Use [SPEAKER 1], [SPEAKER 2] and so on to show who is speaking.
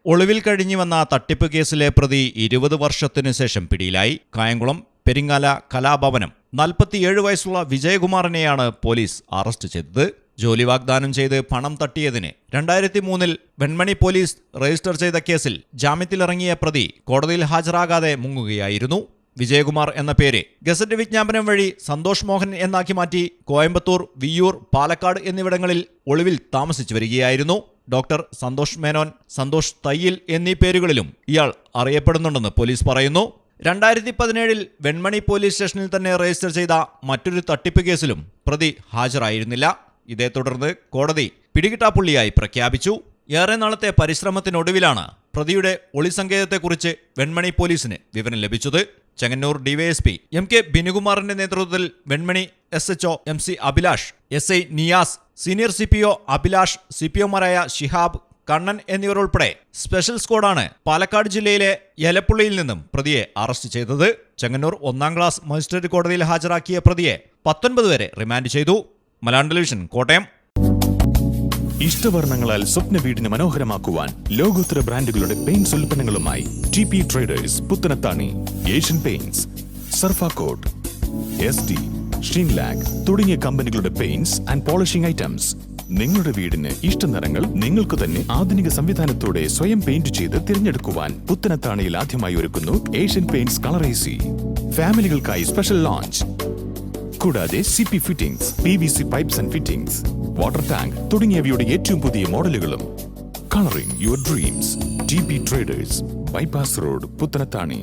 [SPEAKER 1] ഒളിവിൽ കഴിഞ്ഞു വന്ന തട്ടിപ്പ് കേസിലെ പ്രതി 20 വർഷത്തിനു ശേഷം പിടിയിലായി. കായംകുളം പെരിങ്ങാല കലാഭവനം 47 വയസ്സുള്ള വിജയകുമാറിനെയാണ് പോലീസ് അറസ്റ്റ് ചെയ്തത്. ജോലി വാഗ്ദാനം ചെയ്ത് പണം തട്ടിയതിന് 2003 വെൺമണി പോലീസ് രജിസ്റ്റർ ചെയ്ത കേസിൽ ജാമ്യത്തിലിറങ്ങിയ പ്രതി കോടതിയിൽ ഹാജരാകാതെ മുങ്ങുകയായിരുന്നു. വിജയകുമാർ എന്ന പേര് ഗസറ്റ് വിജ്ഞാപനം വഴി സന്തോഷ് മോഹൻ എന്നാക്കി മാറ്റി കോയമ്പത്തൂർ, വിയ്യൂർ, പാലക്കാട് എന്നിവിടങ്ങളിൽ ഒളിവിൽ താമസിച്ചു വരികയായിരുന്നു. ഡോക്ടർ സന്തോഷ് മേനോൻ, സന്തോഷ് തയ്യിൽ എന്നീ പേരുകളിലും ഇയാൾ അറിയപ്പെടുന്നുണ്ടെന്ന് പോലീസ് പറയുന്നു. 2017 വെൺമണി പോലീസ് സ്റ്റേഷനിൽ തന്നെ രജിസ്റ്റർ ചെയ്ത മറ്റൊരു തട്ടിപ്പ് കേസിലും പ്രതി ഹാജരായിരുന്നില്ല. ഇതേ തുടർന്ന് കോടതി പിടികിട്ടാപ്പുള്ളിയായി പ്രഖ്യാപിച്ചു. ഏറെ നാളത്തെ പരിശ്രമത്തിനൊടുവിലാണ് പ്രതിയുടെ ഒളിസങ്കേതത്തെക്കുറിച്ച് വെൺമണി പോലീസിന് വിവരം ലഭിച്ചത്. ചെങ്ങന്നൂർ ഡിവൈഎസ്പി MK ബിനുകുമാറിന്റെ നേതൃത്വത്തിൽ Venmani SHO MC Abhilash, SI Niyas, senior CPO Abhilash, CPOമാരായ ഷിഹാബ്, കണ്ണൻ എന്നിവരുൾപ്പെടെ സ്പെഷ്യൽ സ്ക്വാഡാണ് പാലക്കാട് ജില്ലയിലെ യലപ്പുള്ളിയിൽ നിന്നും പ്രതിയെ അറസ്റ്റ് ചെയ്തത്. ചെങ്ങന്നൂർ 1ാം ക്ലാസ് മജിസ്ട്രേറ്റ് കോടതിയിൽ ഹാജരാക്കിയ പ്രതിയെ 19 വരെ റിമാൻഡ് ചെയ്തു. മലയാളം ടെലിവിഷൻ, കോട്ടയം.
[SPEAKER 2] ഇഷ്ടവർണ്ണങ്ങളാൽ സ്വപ്ന വീടിന് മനോഹരമാക്കുവാൻ ലോകോത്തര ബ്രാൻഡുകളുടെ പെയിന്റ്സ് ഉൽപ്പന്നങ്ങളുമായി TP traders, Puthanathani. Asian paints, Surfacoat, SD, Sheenlac തുടങ്ങിയ കമ്പനികളുടെ പെയിന്റ്സ് ആൻഡ് പോളിഷിംഗ് ഐറ്റംസ്. നിങ്ങളുടെ വീടിന് ഇഷ്ട നിറങ്ങൾ നിങ്ങൾക്ക് തന്നെ ആധുനിക സംവിധാനത്തോടെ സ്വയം പെയിന്റ് ചെയ്ത് തിരഞ്ഞെടുക്കുവാൻ പുത്തനത്താണിയിൽ ആദ്യമായി ഒരുക്കുന്നു ഏഷ്യൻ പെയിന്റ്സ് കളറേസി. ഫാമിലികൾക്കായി special launch. കൂടാതെ CP fittings, PVC pipes and fittings, water tank തുടങ്ങിയവയുടെ ഏറ്റവും പുതിയ മോഡലുകളും. Colouring your dreams. TP traders, bypass road, Puthanathani.